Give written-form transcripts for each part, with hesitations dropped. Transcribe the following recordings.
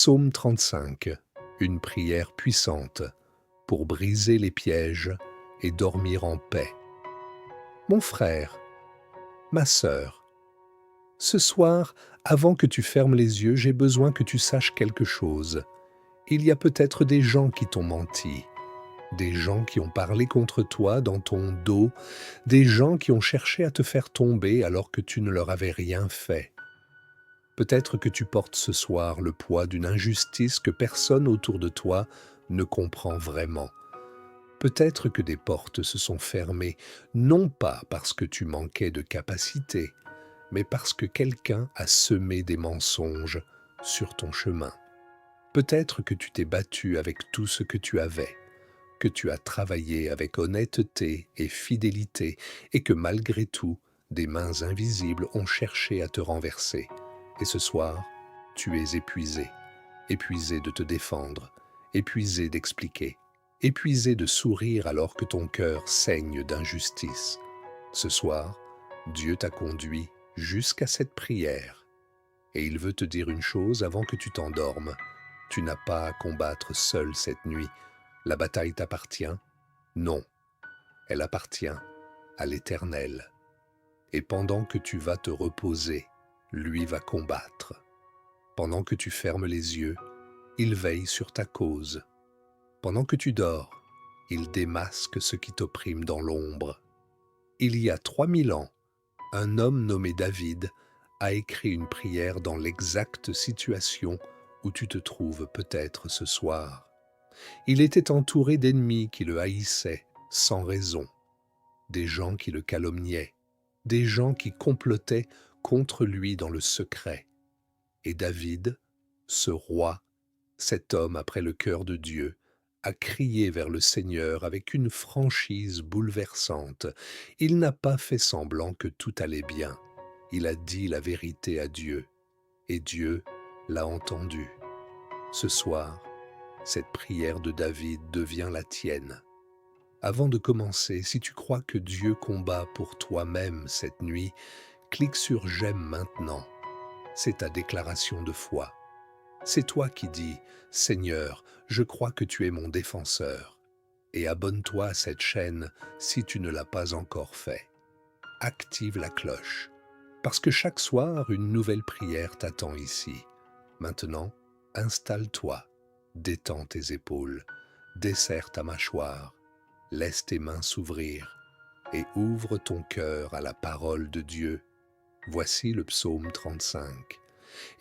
Psaume 35, une prière puissante pour briser les pièges et dormir en paix. Mon frère, ma sœur, ce soir, avant que tu fermes les yeux, j'ai besoin que tu saches quelque chose. Il y a peut-être des gens qui t'ont menti, des gens qui ont parlé contre toi dans ton dos, des gens qui ont cherché à te faire tomber alors que tu ne leur avais rien fait. Peut-être que tu portes ce soir le poids d'une injustice que personne autour de toi ne comprend vraiment. Peut-être que des portes se sont fermées, non pas parce que tu manquais de capacité, mais parce que quelqu'un a semé des mensonges sur ton chemin. Peut-être que tu t'es battu avec tout ce que tu avais, que tu as travaillé avec honnêteté et fidélité, et que malgré tout, des mains invisibles ont cherché à te renverser. Et ce soir, tu es épuisé, épuisé de te défendre, épuisé d'expliquer, épuisé de sourire alors que ton cœur saigne d'injustice. Ce soir, Dieu t'a conduit jusqu'à cette prière. Et il veut te dire une chose avant que tu t'endormes. Tu n'as pas à combattre seul cette nuit. La bataille t'appartient? Non, elle appartient à l'Éternel. Et pendant que tu vas te reposer, lui va combattre. Pendant que tu fermes les yeux, il veille sur ta cause. Pendant que tu dors, il démasque ce qui t'opprime dans l'ombre. Il y a 3000 ans, un homme nommé David a écrit une prière dans l'exacte situation où tu te trouves peut-être ce soir. Il était entouré d'ennemis qui le haïssaient sans raison, des gens qui le calomniaient, des gens qui complotaient contre lui dans le secret. Et David, ce roi, cet homme après le cœur de Dieu, a crié vers le Seigneur avec une franchise bouleversante. Il n'a pas fait semblant que tout allait bien. Il a dit la vérité à Dieu, et Dieu l'a entendu. Ce soir, cette prière de David devient la tienne. Avant de commencer, si tu crois que Dieu combat pour toi-même cette nuit, clique sur J'aime maintenant. C'est ta déclaration de foi. C'est toi qui dis Seigneur, je crois que tu es mon défenseur. Et abonne-toi à cette chaîne si tu ne l'as pas encore fait. Active la cloche, parce que chaque soir, une nouvelle prière t'attend ici. Maintenant, installe-toi, détends tes épaules, desserre ta mâchoire, laisse tes mains s'ouvrir et ouvre ton cœur à la parole de Dieu. Voici le psaume 35.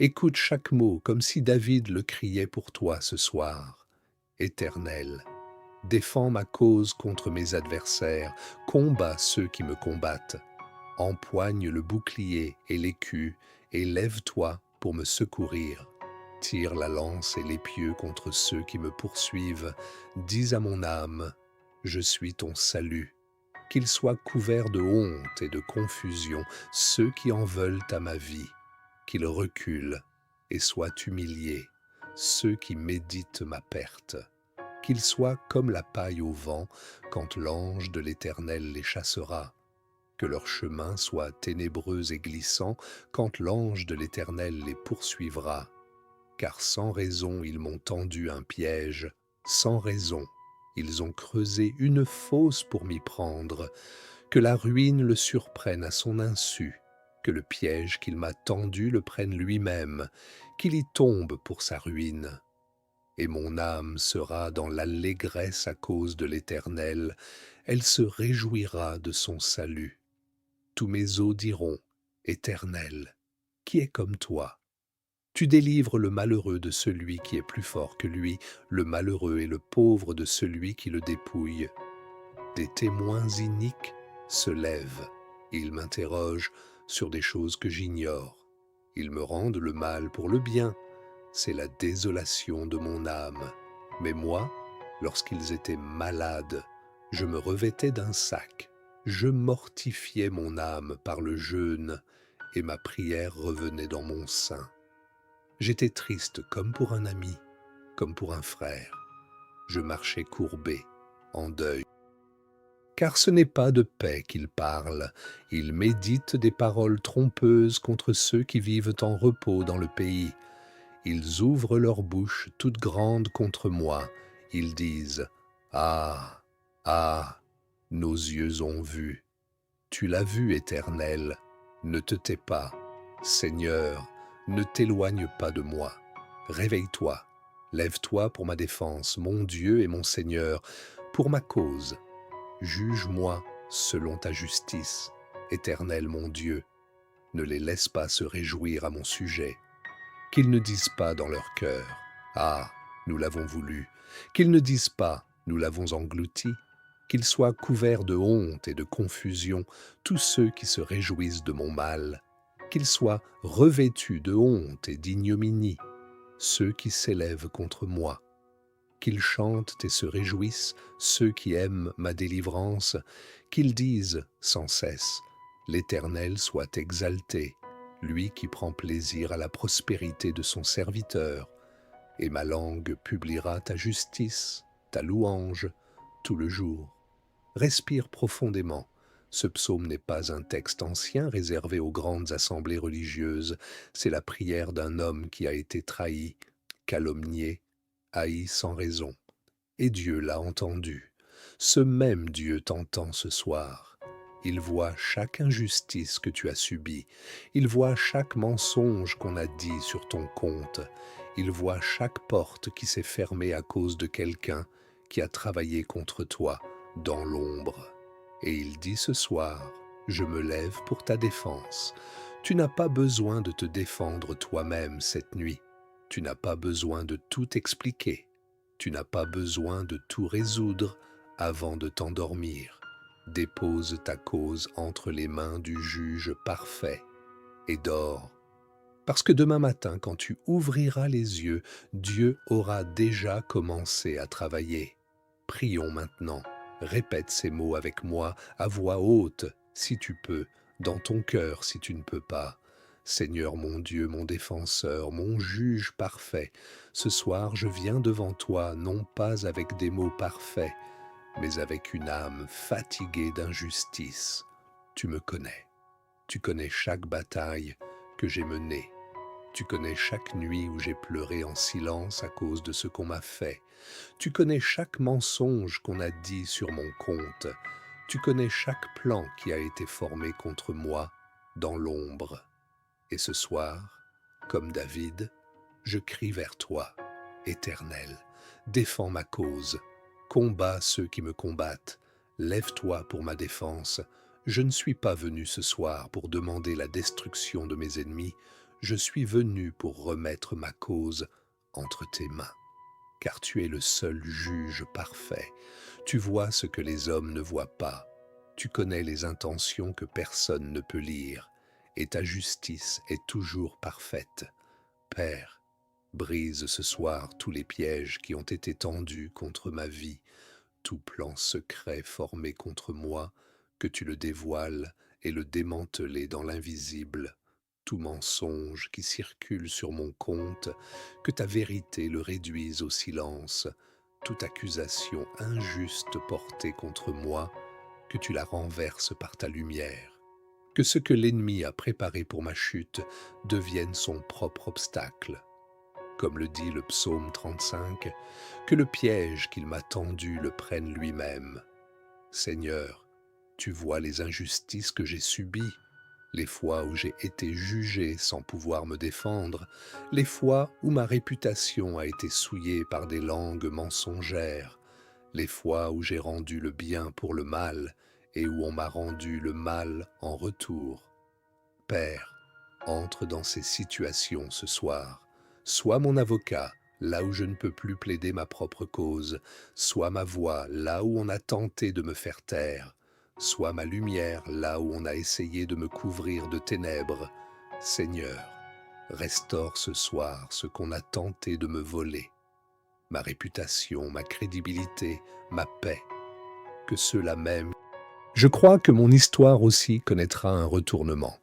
Écoute chaque mot comme si David le criait pour toi ce soir. Éternel, défends ma cause contre mes adversaires, combats ceux qui me combattent. Empoigne le bouclier et l'écu, et lève-toi pour me secourir. Tire la lance et l'épieu contre ceux qui me poursuivent. Dis à mon âme, je suis ton salut. Qu'ils soient couverts de honte et de confusion, ceux qui en veulent à ma vie. Qu'ils reculent et soient humiliés, ceux qui méditent ma perte. Qu'ils soient comme la paille au vent quand l'ange de l'Éternel les chassera. Que leur chemin soit ténébreux et glissant quand l'ange de l'Éternel les poursuivra. Car sans raison ils m'ont tendu un piège, sans raison ils ont creusé une fosse pour m'y prendre. Que la ruine le surprenne à son insu, que le piège qu'il m'a tendu le prenne lui-même, qu'il y tombe pour sa ruine. Et mon âme sera dans l'allégresse à cause de l'Éternel, elle se réjouira de son salut. Tous mes os diront, Éternel, qui est comme toi? Tu délivres le malheureux de celui qui est plus fort que lui, le malheureux et le pauvre de celui qui le dépouille. Des témoins iniques se lèvent, ils m'interrogent sur des choses que j'ignore. Ils me rendent le mal pour le bien, c'est la désolation de mon âme. Mais moi, lorsqu'ils étaient malades, je me revêtais d'un sac. Je mortifiais mon âme par le jeûne, et ma prière revenait dans mon sein. J'étais triste comme pour un ami, comme pour un frère. Je marchais courbé, en deuil. Car ce n'est pas de paix qu'il parle, il médite des paroles trompeuses contre ceux qui vivent en repos dans le pays. Ils ouvrent leur bouche toute grande contre moi. Ils disent, ah, ah, nos yeux ont vu. Tu l'as vu, Éternel, ne te tais pas. Seigneur, ne t'éloigne pas de moi. Réveille-toi, lève-toi pour ma défense, mon Dieu et mon Seigneur, pour ma cause. Juge-moi selon ta justice, Éternel mon Dieu. Ne les laisse pas se réjouir à mon sujet. Qu'ils ne disent pas dans leur cœur, ah, nous l'avons voulu. Qu'ils ne disent pas, nous l'avons englouti. Qu'ils soient couverts de honte et de confusion, tous ceux qui se réjouissent de mon mal. Qu'ils soient revêtus de honte et d'ignominie, ceux qui s'élèvent contre moi. Qu'ils chantent et se réjouissent, ceux qui aiment ma délivrance. Qu'ils disent sans cesse, l'Éternel soit exalté, lui qui prend plaisir à la prospérité de son serviteur. Et ma langue publiera ta justice, ta louange, tout le jour. Respire profondément. Ce psaume n'est pas un texte ancien réservé aux grandes assemblées religieuses. C'est la prière d'un homme qui a été trahi, calomnié, haï sans raison. Et Dieu l'a entendu. Ce même Dieu t'entend ce soir. Il voit chaque injustice que tu as subie. Il voit chaque mensonge qu'on a dit sur ton compte. Il voit chaque porte qui s'est fermée à cause de quelqu'un qui a travaillé contre toi dans l'ombre. Et il dit ce soir, je me lève pour ta défense. Tu n'as pas besoin de te défendre toi-même cette nuit. Tu n'as pas besoin de tout expliquer. Tu n'as pas besoin de tout résoudre avant de t'endormir. Dépose ta cause entre les mains du juge parfait et dors. Parce que demain matin, quand tu ouvriras les yeux, Dieu aura déjà commencé à travailler. Prions maintenant. Répète ces mots avec moi à voix haute, si tu peux, dans ton cœur si tu ne peux pas. Seigneur mon Dieu, mon défenseur, mon juge parfait, ce soir je viens devant toi non pas avec des mots parfaits, mais avec une âme fatiguée d'injustice. Tu me connais. Tu connais chaque bataille que j'ai menée. Tu connais chaque nuit où j'ai pleuré en silence à cause de ce qu'on m'a fait. Tu connais chaque mensonge qu'on a dit sur mon compte. Tu connais chaque plan qui a été formé contre moi dans l'ombre. Et ce soir, comme David, je crie vers toi, Éternel, défends ma cause, combats ceux qui me combattent, lève-toi pour ma défense. Je ne suis pas venu ce soir pour demander la destruction de mes ennemis, je suis venu pour remettre ma cause entre tes mains. Car tu es le seul juge parfait. Tu vois ce que les hommes ne voient pas. Tu connais les intentions que personne ne peut lire. Et ta justice est toujours parfaite. Père, brise ce soir tous les pièges qui ont été tendus contre ma vie, tout plan secret formé contre moi, que tu le dévoiles et le démanteler dans l'invisible. Tout mensonge qui circule sur mon compte, que ta vérité le réduise au silence, toute accusation injuste portée contre moi, que tu la renverses par ta lumière, que ce que l'ennemi a préparé pour ma chute devienne son propre obstacle. Comme le dit le psaume 35, que le piège qu'il m'a tendu le prenne lui-même. Seigneur, tu vois les injustices que j'ai subies, les fois où j'ai été jugé sans pouvoir me défendre, les fois où ma réputation a été souillée par des langues mensongères, les fois où j'ai rendu le bien pour le mal et où on m'a rendu le mal en retour. Père, entre dans ces situations ce soir. Sois mon avocat là où je ne peux plus plaider ma propre cause. Sois ma voix là où on a tenté de me faire taire. Sois ma lumière là où on a essayé de me couvrir de ténèbres. Seigneur, restaure ce soir ce qu'on a tenté de me voler. Ma réputation, ma crédibilité, ma paix. Que ceux-là même. Je crois que mon histoire aussi connaîtra un retournement.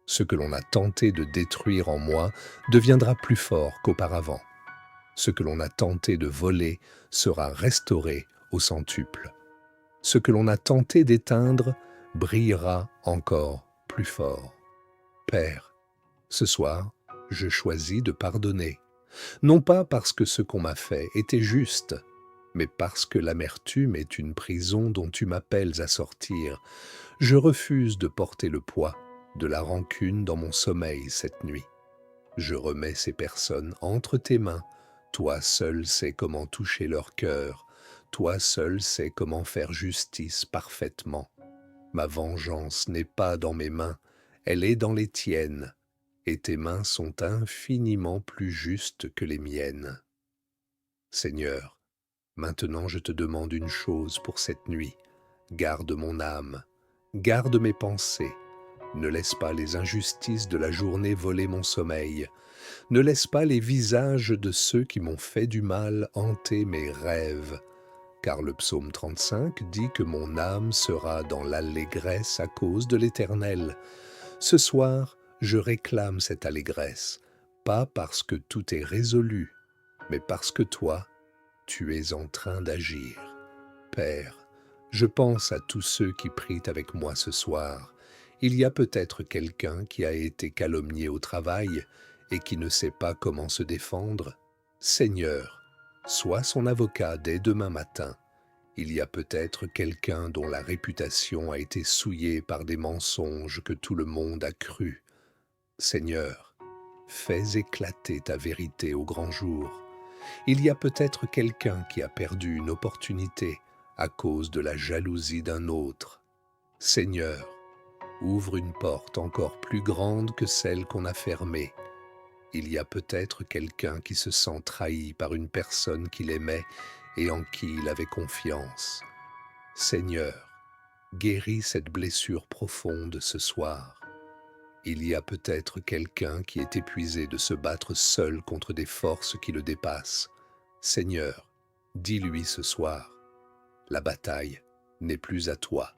Ce que l'on a tenté de détruire en moi deviendra plus fort qu'auparavant. Ce que l'on a tenté de voler sera restauré au centuple. Ce que l'on a tenté d'éteindre brillera encore plus fort. Père, ce soir, je choisis de pardonner. Non pas parce que ce qu'on m'a fait était juste, mais parce que l'amertume est une prison dont tu m'appelles à sortir. Je refuse de porter le poids de la rancune dans mon sommeil cette nuit. Je remets ces personnes entre tes mains. Toi seul sais comment toucher leur cœur. Toi seul sais comment faire justice parfaitement. Ma vengeance n'est pas dans mes mains, elle est dans les tiennes, et tes mains sont infiniment plus justes que les miennes. Seigneur, maintenant je te demande une chose pour cette nuit. Garde mon âme, garde mes pensées. Ne laisse pas les injustices de la journée voler mon sommeil. Ne laisse pas les visages de ceux qui m'ont fait du mal hanter mes rêves. Car le psaume 35 dit que mon âme sera dans l'allégresse à cause de l'Éternel. Ce soir, je réclame cette allégresse, pas parce que tout est résolu, mais parce que toi, tu es en train d'agir. Père, je pense à tous ceux qui prient avec moi ce soir. Il y a peut-être quelqu'un qui a été calomnié au travail et qui ne sait pas comment se défendre. Seigneur, sois son avocat dès demain matin. Il y a peut-être quelqu'un dont la réputation a été souillée par des mensonges que tout le monde a crus. Seigneur, fais éclater ta vérité au grand jour. Il y a peut-être quelqu'un qui a perdu une opportunité à cause de la jalousie d'un autre. Seigneur, ouvre une porte encore plus grande que celle qu'on a fermée. Il y a peut-être quelqu'un qui se sent trahi par une personne qu'il aimait et en qui il avait confiance. Seigneur, guéris cette blessure profonde ce soir. Il y a peut-être quelqu'un qui est épuisé de se battre seul contre des forces qui le dépassent. Seigneur, dis-lui ce soir, la bataille n'est plus à toi,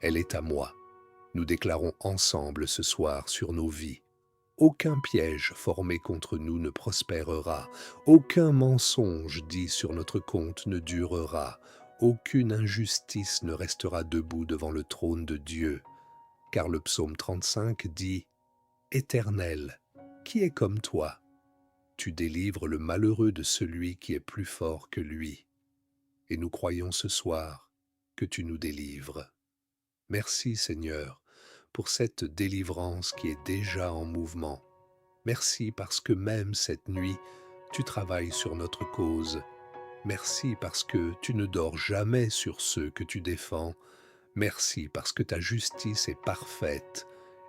elle est à moi. Nous déclarons ensemble ce soir sur nos vies. Aucun piège formé contre nous ne prospérera, aucun mensonge dit sur notre compte ne durera, aucune injustice ne restera debout devant le trône de Dieu. Car le psaume 35 dit « Éternel, qui est comme toi? Tu délivres le malheureux de celui qui est plus fort que lui. » Et nous croyons ce soir que tu nous délivres. Merci Seigneur pour cette délivrance qui est déjà en mouvement. Merci parce que même cette nuit, tu travailles sur notre cause. Merci parce que tu ne dors jamais sur ceux que tu défends. Merci parce que ta justice est parfaite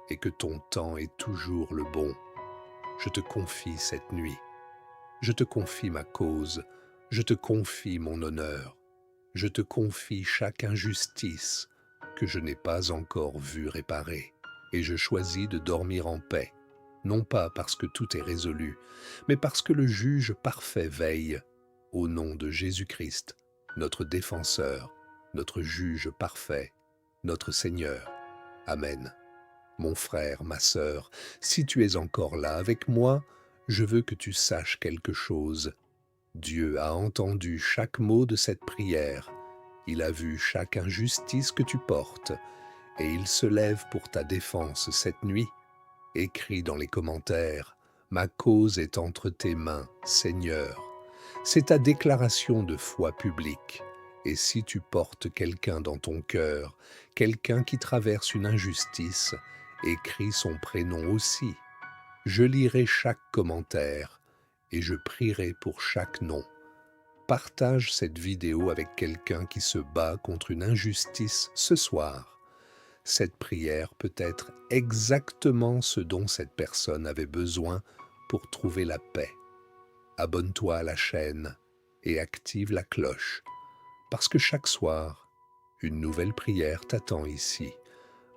et que ton temps est toujours le bon. Je te confie cette nuit. Je te confie ma cause. Je te confie mon honneur. Je te confie chaque injustice que je n'ai pas encore vue réparer. Et je choisis de dormir en paix, non pas parce que tout est résolu, mais parce que le juge parfait veille, au nom de Jésus-Christ, notre défenseur, notre juge parfait, notre Seigneur. Amen. Mon frère, ma sœur, si tu es encore là avec moi, je veux que tu saches quelque chose. Dieu a entendu chaque mot de cette prière. Il a vu chaque injustice que tu portes, et il se lève pour ta défense cette nuit. Écris dans les commentaires « Ma cause est entre tes mains, Seigneur ». C'est ta déclaration de foi publique. Et si tu portes quelqu'un dans ton cœur, quelqu'un qui traverse une injustice, écris son prénom aussi. Je lirai chaque commentaire et je prierai pour chaque nom. Partage cette vidéo avec quelqu'un qui se bat contre une injustice ce soir. Cette prière peut être exactement ce dont cette personne avait besoin pour trouver la paix. Abonne-toi à la chaîne et active la cloche, parce que chaque soir, une nouvelle prière t'attend ici.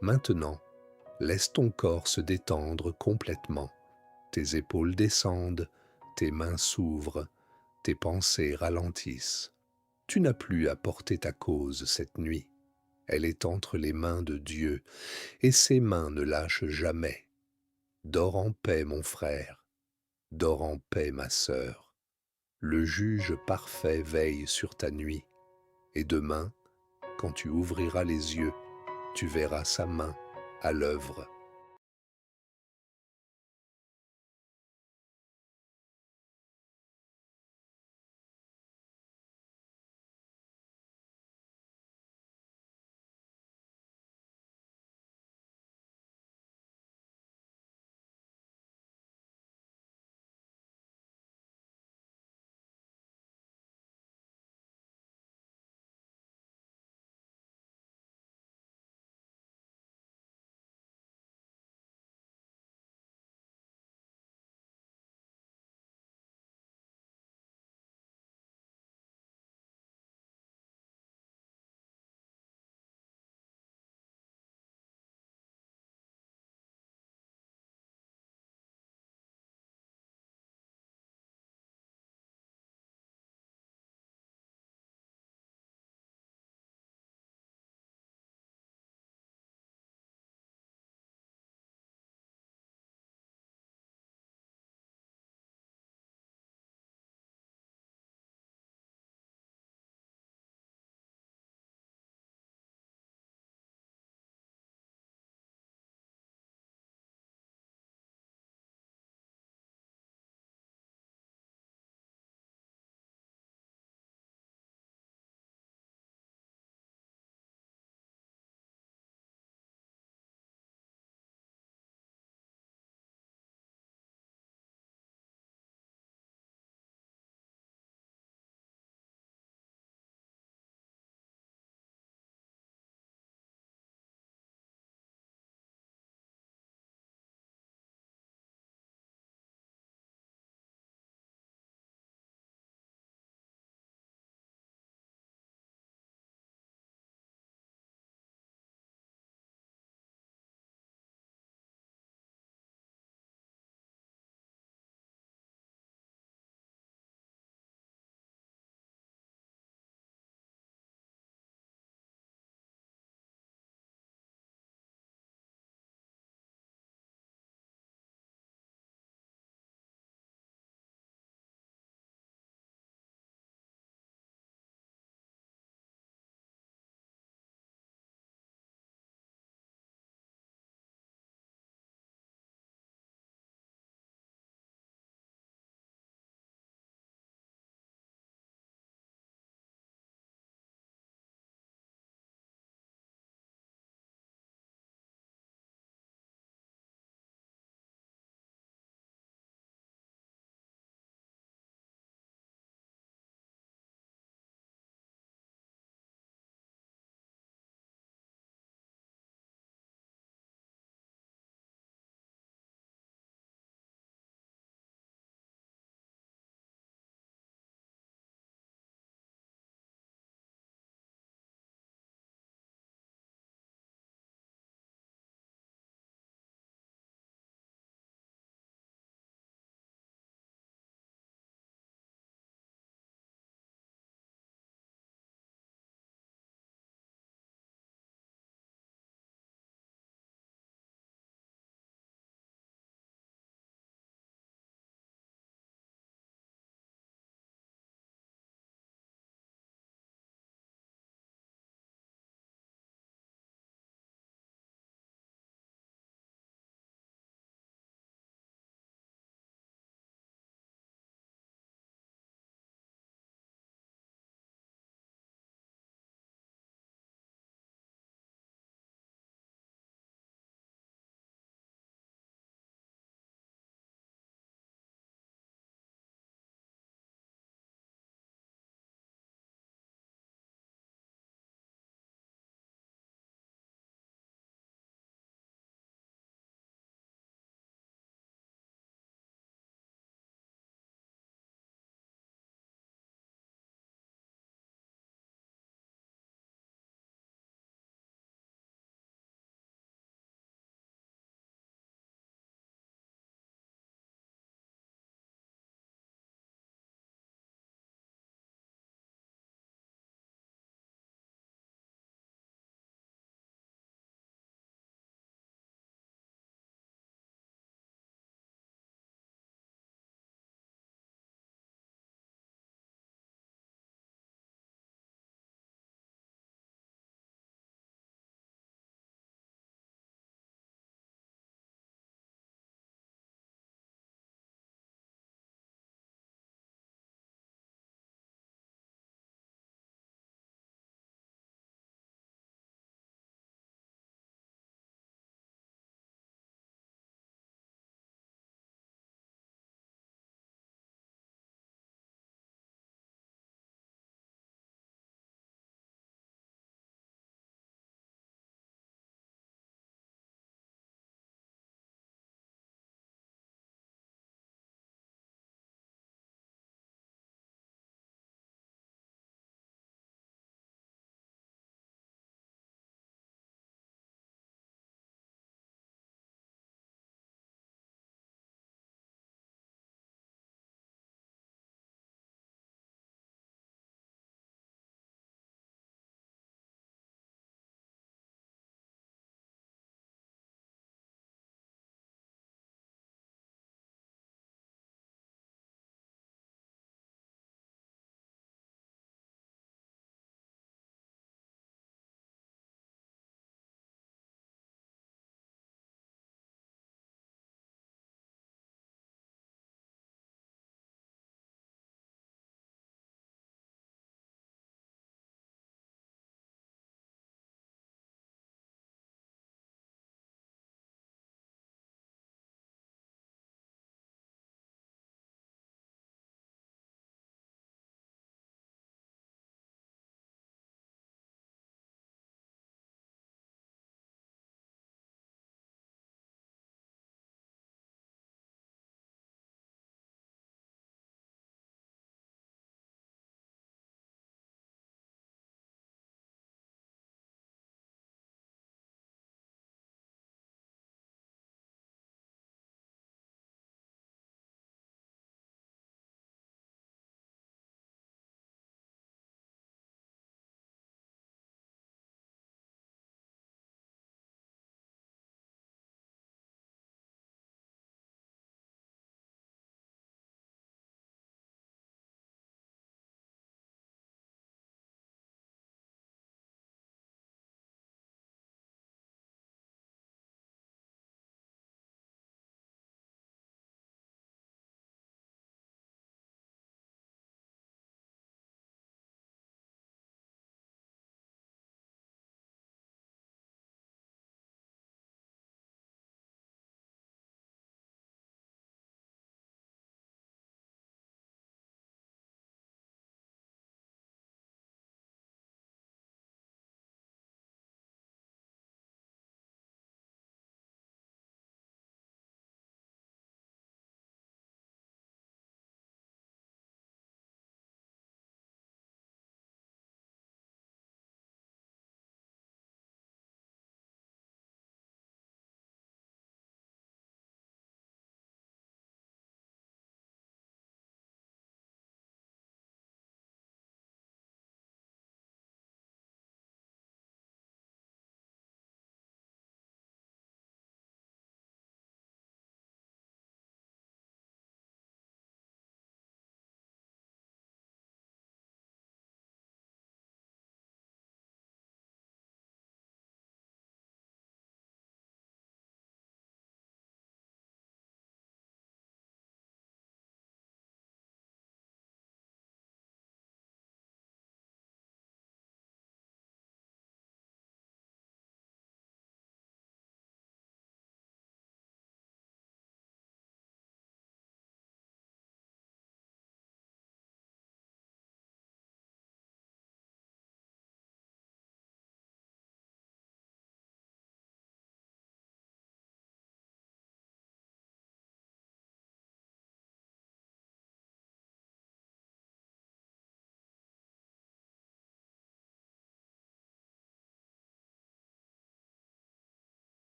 Maintenant, laisse ton corps se détendre complètement. Tes épaules descendent, tes mains s'ouvrent, tes pensées ralentissent. Tu n'as plus à porter ta cause cette nuit. Elle est entre les mains de Dieu, et ses mains ne lâchent jamais. Dors en paix, mon frère. Dors en paix, ma sœur. Le juge parfait veille sur ta nuit. Et demain, quand tu ouvriras les yeux, tu verras sa main à l'œuvre.